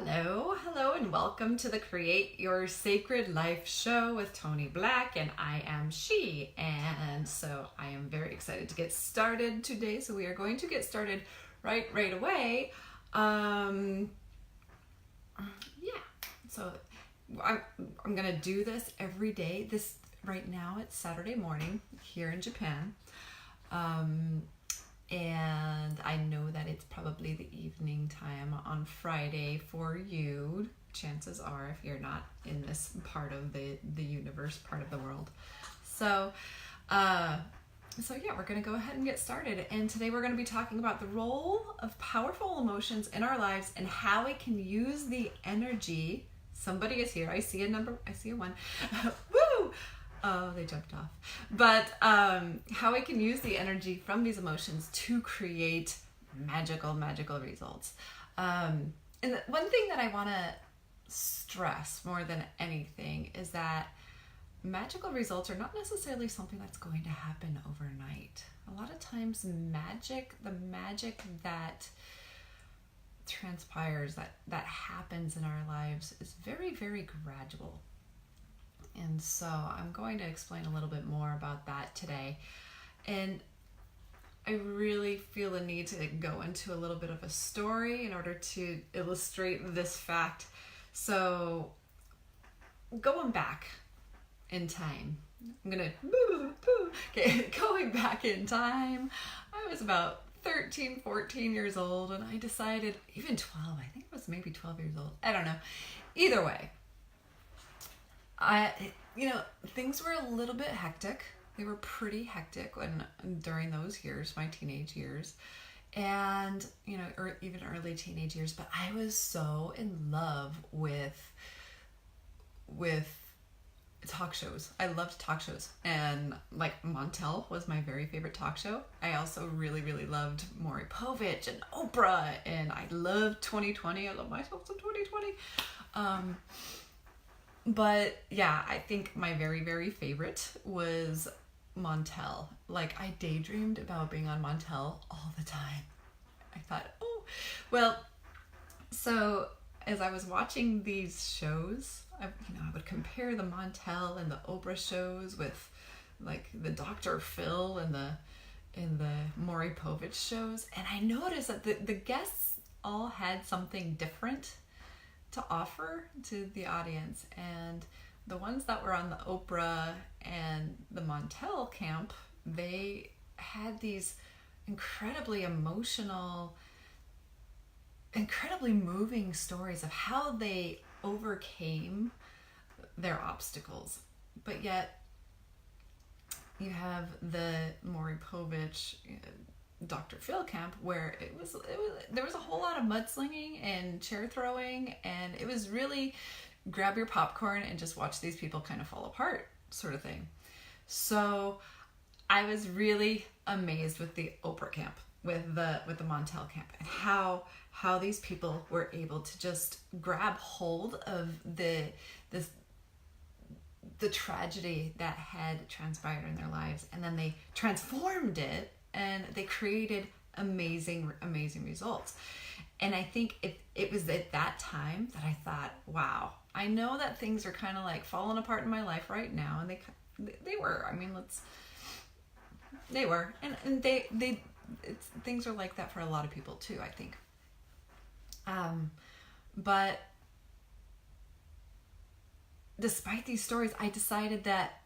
Hello, and welcome to the Create Your Sacred Life show with Tony Black, and I am she. And so I am very excited to get started today. So we are going to get started right away. So I'm gonna do this every day. This right now it's Saturday morning here in Japan. And I know that it's probably the evening time on Friday for you. Chances are, if you're not in this part of the universe, part of the world. So yeah, we're going to go ahead and get started. And today we're going to be talking about the role of powerful emotions in our lives and how we can use the energy. Somebody is here. I see a number. I see a one. Woo! Oh, they jumped off. But how we can use the energy from these emotions to create magical results. And one thing that I want to stress more than anything is that magical results are not necessarily something that's going to happen overnight. A lot of times the magic that transpires, that happens in our lives is very, very gradual. And so I'm going to explain a little bit more about that today. And I really feel the need to go into a little bit of a story in order to illustrate this fact. So going back in time, going back in time, I was about 13, 14 years old, and I decided, even 12, I think it was maybe 12 years old. I don't know. Either way, things were a little bit hectic. They were pretty hectic during those years, my teenage years, and or even early teenage years. But I was so in love with talk shows. I loved talk shows, and like Montel was my very favorite talk show. I also really, really loved Maury Povich and Oprah, and I loved 2020. I love myself some 2020. But yeah, I think my very, very favorite was Montel. Like, I daydreamed about being on Montel all the time. I thought, so as I was watching these shows, I would compare the Montel and the Oprah shows with like the Dr. Phil and the Maury Povich shows. And I noticed that the guests all had something different to offer to the audience, and the ones that were on the Oprah and the Montel camp, they had these incredibly emotional, incredibly moving stories of how they overcame their obstacles. But yet you have the Maury Povich, Dr. Phil camp, where there was a whole lot of mudslinging and chair throwing, and it was really grab your popcorn and just watch these people kind of fall apart sort of thing. So I was really amazed with the Oprah camp, with the Montel camp, and how these people were able to just grab hold of the tragedy that had transpired in their lives, and then they transformed it, and they created amazing results. And I think it was at that time that I thought, wow, I know that things are kind of like falling apart in my life right now, and they were. I mean, they were, and things are like that for a lot of people too, I think. But despite these stories, I decided that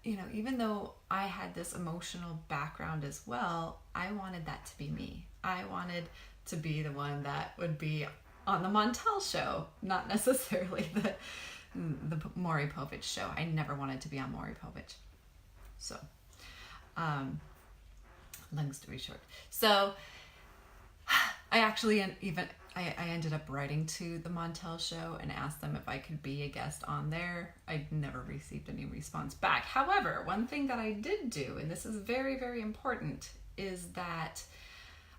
even though I had this emotional background as well, I wanted that to be me. I wanted to be the one that would be on the Montel show, not necessarily the Maury Povich show. I never wanted to be on Maury Povich. So, long story short. So, I actually I ended up writing to the Montel show and asked them if I could be a guest on there. I never received any response back. However, one thing that I did do, and this is very, very important, is that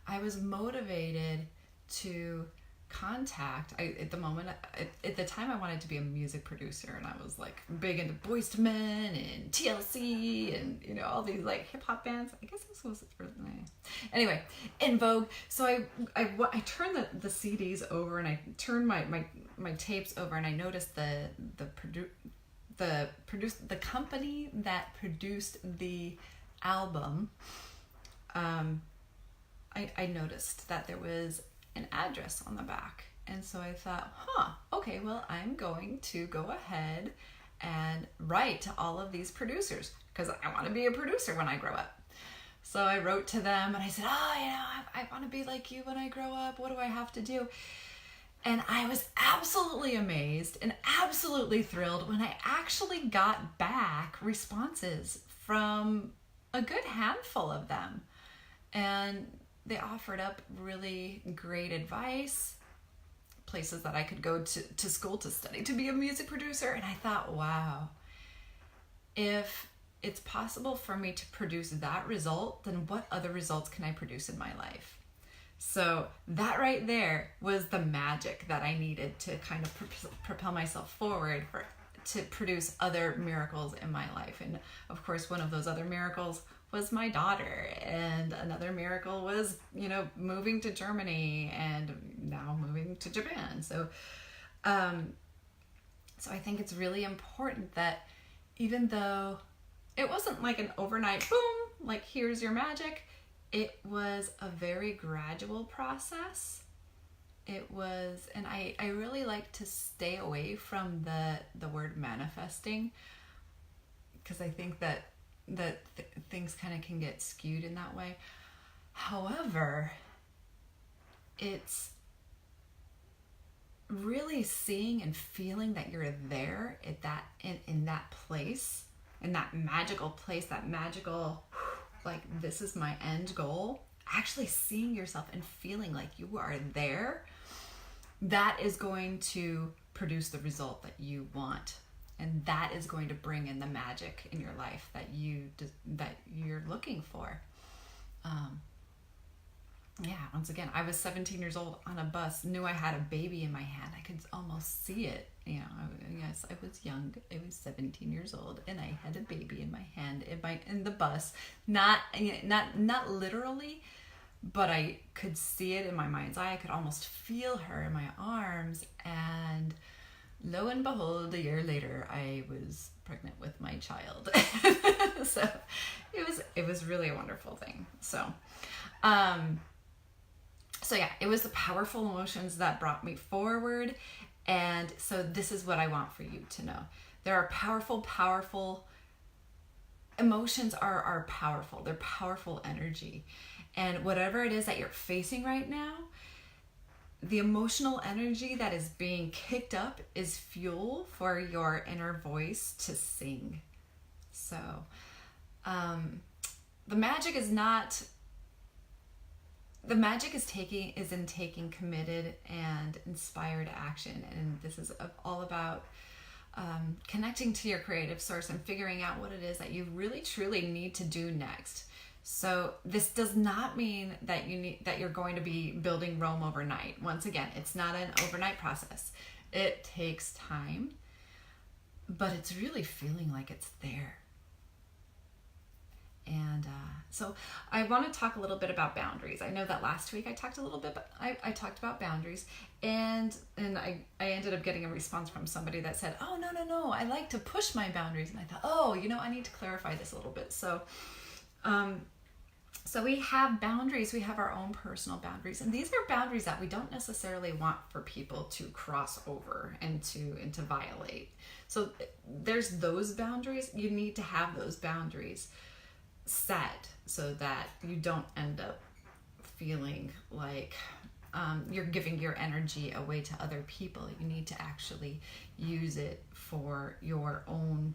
I was motivated to contact. At the time I wanted to be a music producer, and I was like big into Boyz II Men and TLC and all these like hip hop bands. I guess this was anyway, In Vogue. So I turned the CDs over, and I turned my tapes over, and I noticed the company that produced the album. I noticed that there was an address on the back, and so I thought, okay, well, I'm going to go ahead and write to all of these producers, because I want to be a producer when I grow up. So I wrote to them, and I said, I want to be like you when I grow up. What do I have to do? And I was absolutely amazed and absolutely thrilled when I actually got back responses from a good handful of them. And they offered up really great advice, places that I could go to school to study to be a music producer. And I thought, wow, if it's possible for me to produce that result, then what other results can I produce in my life? So that right there was the magic that I needed to kind of propel myself forward to produce other miracles in my life. And of course, one of those other miracles was my daughter, and another miracle was moving to Germany, and now moving to Japan. So I think it's really important that even though it wasn't like an overnight boom, like here's your magic, it was a very gradual process. It was, and I really like to stay away from the word manifesting, because I think that things kind of can get skewed in that way. However, it's really seeing and feeling that you're there at that in that place, in that magical place, that magical, like, this is my end goal. Actually seeing yourself and feeling like you are there, that is going to produce the result that you want. And that is going to bring in the magic in your life that you're looking for. Once again, I was 17 years old on a bus, knew I had a baby in my hand. I could almost see it. Yes, I was young. I was 17 years old, and I had a baby in my hand in the bus. Not literally, but I could see it in my mind's eye. I could almost feel her in my arms, and lo and behold, a year later, I was pregnant with my child. So it was really a wonderful thing. So it was the powerful emotions that brought me forward. And so this is what I want for you to know. There are powerful emotions are powerful. They're powerful energy. And whatever it is that you're facing right now, the emotional energy that is being kicked up is fuel for your inner voice to sing. So the magic is in taking committed and inspired action. And this is all about connecting to your creative source and figuring out what it is that you really truly need to do next. So this does not mean that you're going to be building Rome overnight. Once again, it's not an overnight process. It takes time, but it's really feeling like it's there. And so I want to talk a little bit about boundaries. I know that last week I talked a little bit, but I talked about boundaries, and I ended up getting a response from somebody that said, oh, no, I like to push my boundaries. And I thought, I need to clarify this a little bit. So we have boundaries. We have our own personal boundaries, and these are boundaries that we don't necessarily want for people to cross over and to violate. So there's those boundaries. You need to have those boundaries set so that you don't end up feeling like you're giving your energy away to other people. You need to actually use it for your own,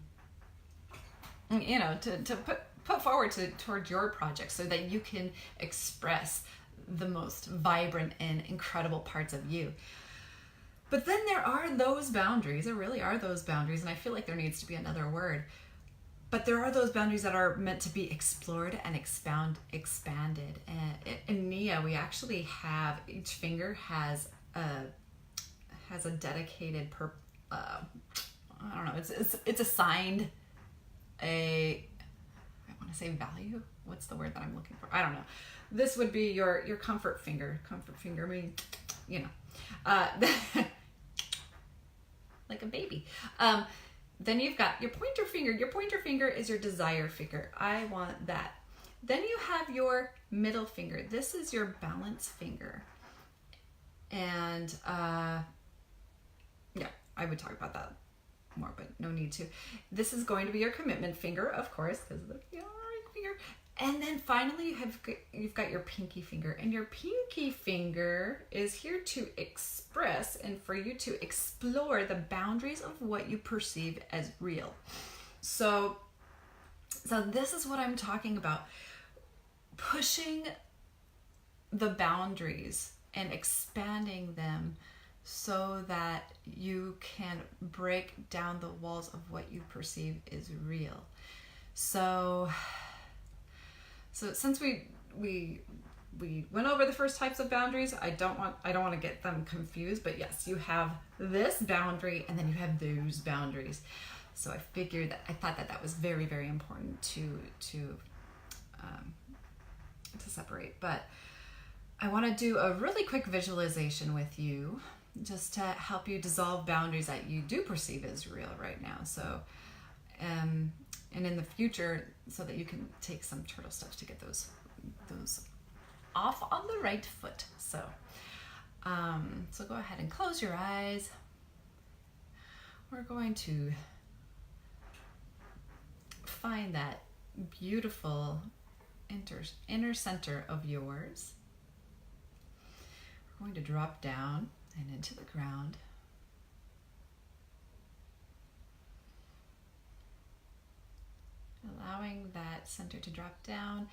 to put forward toward your project, so that you can express the most vibrant and incredible parts of you. But then there are those boundaries. There really are those boundaries, and I feel like there needs to be another word. But there are those boundaries that are meant to be explored and expanded. And in Nia, we actually have, each finger has has a dedicated I don't know, it's assigned a, I want to say value. What's the word that I'm looking for? I don't know. This would be your comfort finger. Comfort finger, I mean, you know, like a baby. Then you've got your pointer finger. Your pointer finger is your desire finger. I want that. Then you have your middle finger. This is your balance finger. And yeah, I would talk about that more, but no need to. This is going to be your commitment finger, of course, because of the finger. And then finally, you've got your pinky finger. And your pinky finger is here to express and for you to explore the boundaries of what you perceive as real. So this is what I'm talking about. Pushing the boundaries and expanding them so that you can break down the walls of what you perceive is real. So since we went over the first types of boundaries, I don't want to get them confused, but yes, you have this boundary and then you have those boundaries. So I thought that was very, very important to separate. But I want to do a really quick visualization with you just to help you dissolve boundaries that you do perceive as real right now. So and in the future, so that you can take some turtle steps to get those off on the right foot. So go ahead and close your eyes. We're going to find that beautiful inner center of yours. We're going to drop down and into the ground. Allowing that center to drop down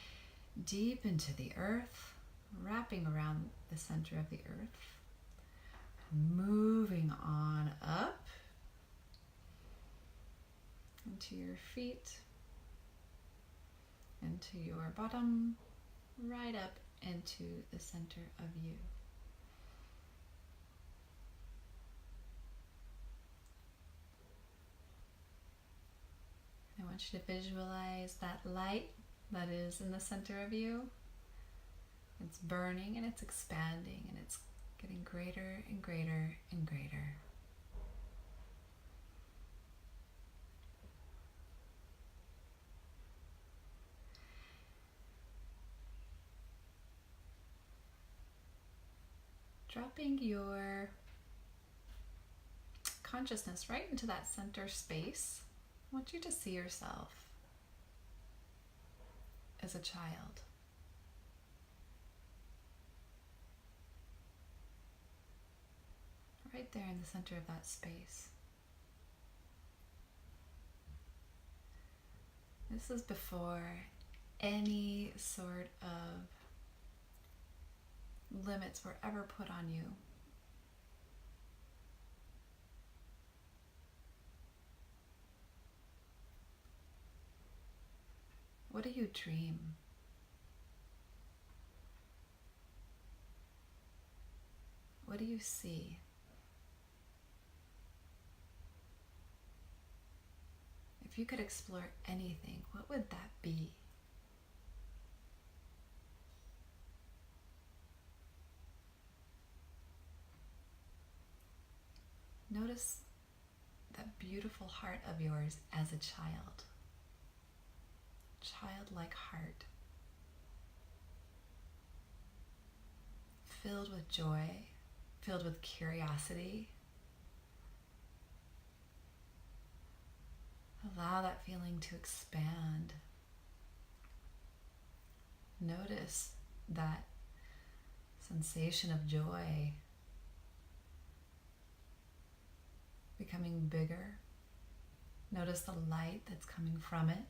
deep into the earth, wrapping around the center of the earth, moving on up into your feet, into your bottom, right up into the center of you. I want you to visualize that light that is in the center of you. It's burning and it's expanding and it's getting greater and greater and greater. Dropping your consciousness right into that center space. I want you to see yourself as a child. Right there in the center of that space. This is before any sort of limits were ever put on you. What do you dream? What do you see? If you could explore anything, what would that be? Notice that beautiful heart of yours as a child. Childlike heart. Filled with joy, filled with curiosity. Allow that feeling to expand. Notice that sensation of joy becoming bigger. Notice the light that's coming from it.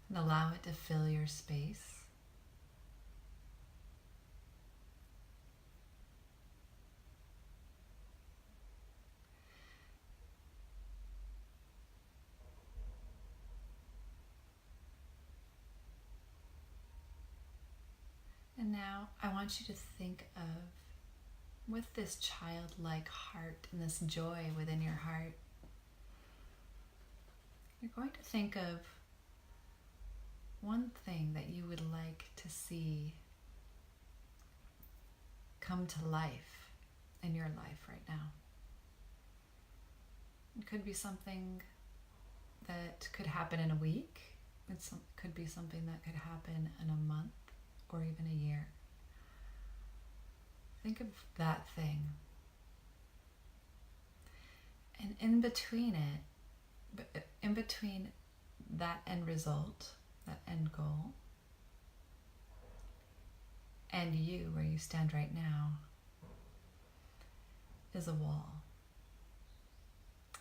And allow it to fill your space. And now I want want you to think of, with this childlike heart and this joy within your heart, you're going to think of one thing that you would like to see come to life in your life right now. It could be something that could happen in a week. It could be something that could happen in a month or even a year. Think of that thing. And in between that end result, that end goal, and you, where you stand right now, is a wall.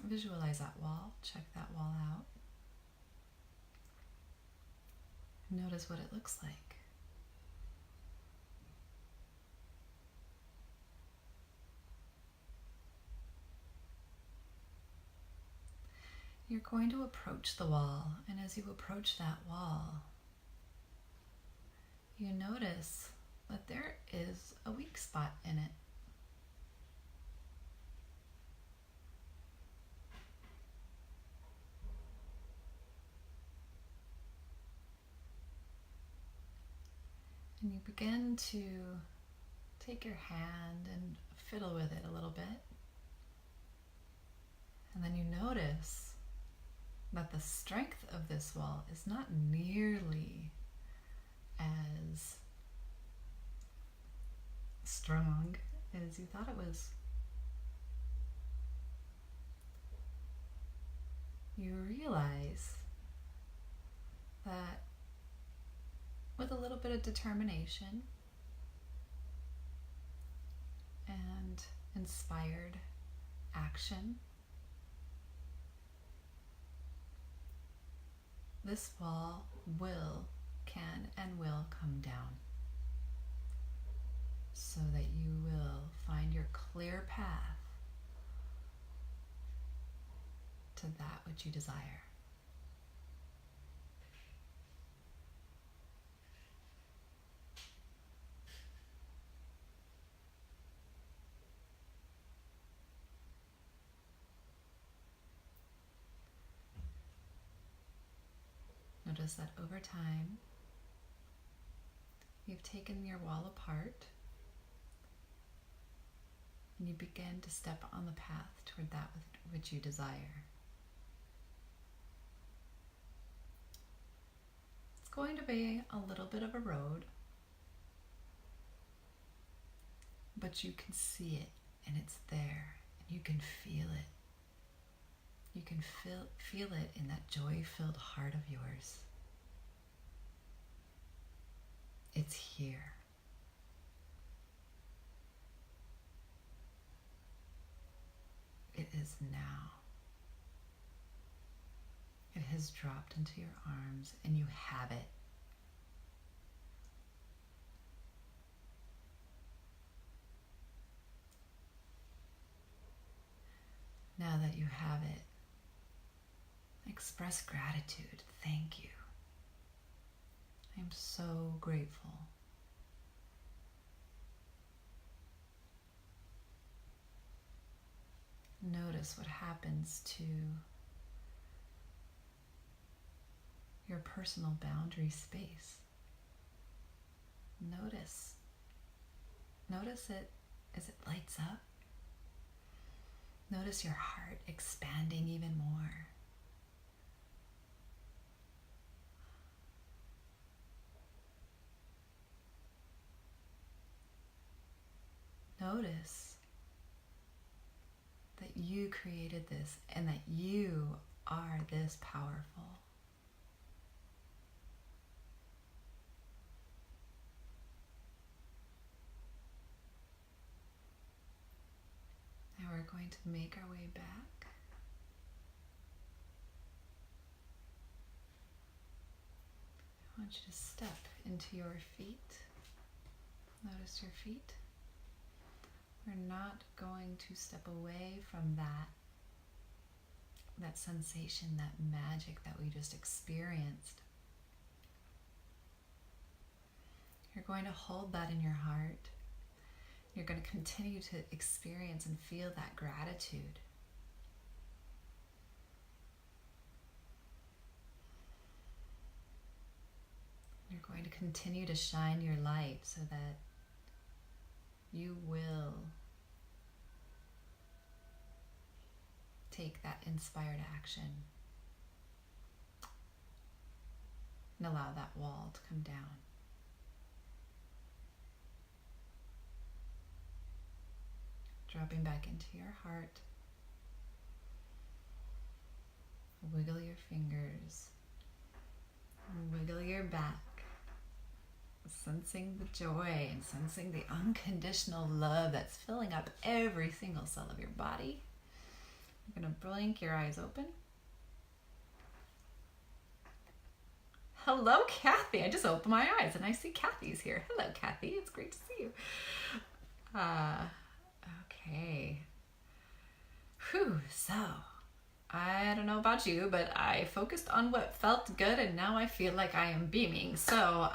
Visualize that wall. Check that wall out. Notice what it looks like. You're going to approach the wall, and as you approach that wall, you notice that there is a weak spot in it. And you begin to take your hand and fiddle with it a little bit. And then you notice that the strength of this wall is not nearly as strong as you thought it was. You realize that with a little bit of determination and inspired action, this wall can and will come down, so that you will find your clear path to that which you desire. Notice that over time, you've taken your wall apart and you begin to step on the path toward that which you desire. It's going to be a little bit of a road, but you can see it and it's there and you can feel it. You can feel it in that joy-filled heart of yours. It's here. It is now. It has dropped into your arms and you have it. Now that you have it, express gratitude. Thank you. I'm so grateful. Notice what happens to your personal boundary space. Notice it as it lights up. Notice your heart expanding even more. Notice that you created this and that you are this powerful. Now we're going to make our way back. I want you to step into your feet. Notice your feet. We're not going to step away from that sensation, that magic that we just experienced. You're going to hold that in your heart. You're going to continue to experience and feel that gratitude. You're going to continue to shine your light so that you will take that inspired action and allow that wall to come down. Dropping back into your heart. Wiggle your fingers. Wiggle your back. Sensing the joy and sensing the unconditional love that's filling up every single cell of your body. You're going to blink your eyes open. Hello, Kathy. I just opened my eyes and I see Kathy's here. Hello, Kathy. It's great to see you. Okay. Whew, so I don't know about you, but I focused on what felt good and now I feel like I am beaming. So,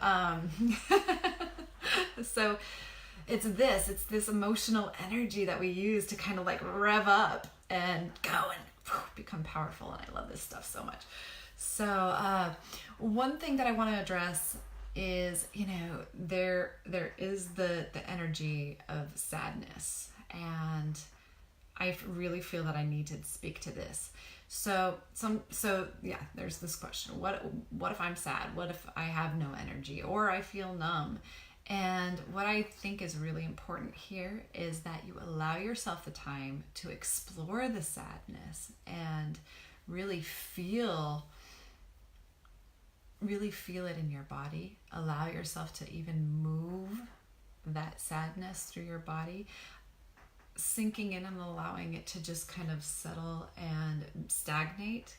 so it's this emotional energy that we use to kind of like rev up and go and become powerful. And I love this stuff so much. So, one thing that I want to address is, there is the energy of sadness, and I really feel that I need to speak to this. So yeah, there's this question. What if I'm sad? What if I have no energy or I feel numb? And what I think is really important here is that you allow yourself the time to explore the sadness and really feel it in your body. Allow yourself to even move that sadness through your body, sinking in and allowing it to just kind of settle and stagnate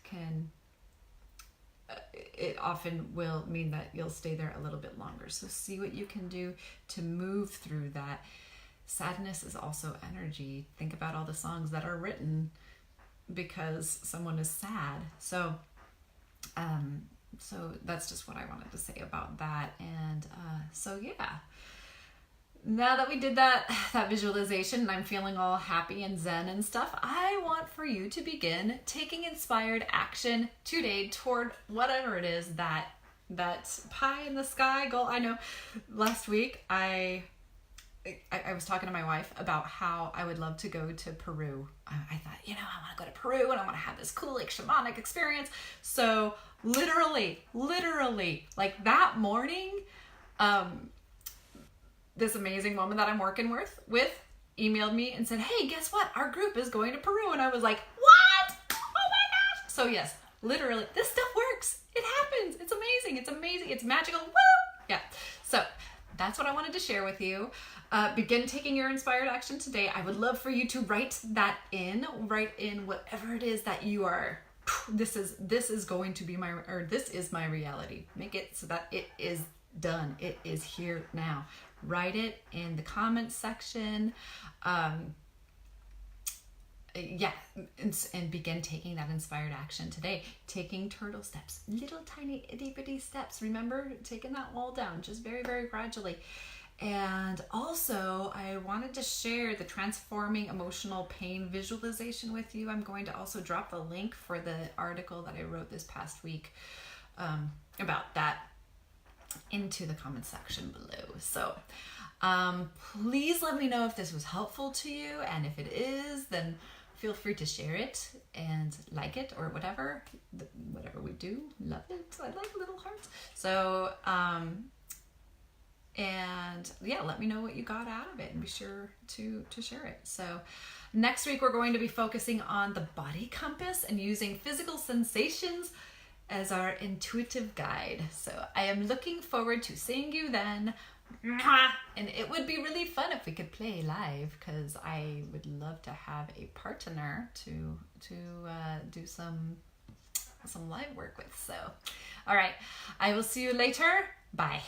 it often will mean that you'll stay there a little bit longer. So see what you can do to move through that. Sadness is also energy. Think about all the songs that are written because someone is sad. So that's just what I wanted to say about that. And so yeah, now that we did that visualization and I'm feeling all happy and zen and stuff, I want for you to begin taking inspired action today toward whatever it is that pie in the sky goal. I know last week I was talking to my wife about how I would love to go to Peru. I thought, I want to go to Peru and I want to have this cool like shamanic experience. So literally like that morning, this amazing woman that I'm working with emailed me and said, hey, guess what? Our group is going to Peru. And I was like, what? Oh my gosh. So yes, literally, this stuff works. It happens. It's amazing. It's magical. Woo! Yeah. So that's what I wanted to share with you. Begin taking your inspired action today. I would love for you to write in whatever it is that you are. This is going to be this is my reality. Make it so that it is done. It is here now. Write it in the comments section. And begin taking that inspired action today. Taking turtle steps, little tiny itty bitty steps. Remember, taking that wall down just very, very gradually. And also, I wanted to share the transforming emotional pain visualization with you. I'm going to also drop the link for the article that I wrote this past week about that into the comment section below. So please let me know if this was helpful to you, and if it is, then feel free to share it and like it or whatever we do. Love it. I like little hearts. So and yeah, let me know what you got out of it and be sure to share it. So next week we're going to be focusing on the body compass and using physical sensations as our intuitive guide. So I am looking forward to seeing you then. And it would be really fun if we could play live, because I would love to have a partner to do some live work with. So all right, I will see you later. Bye.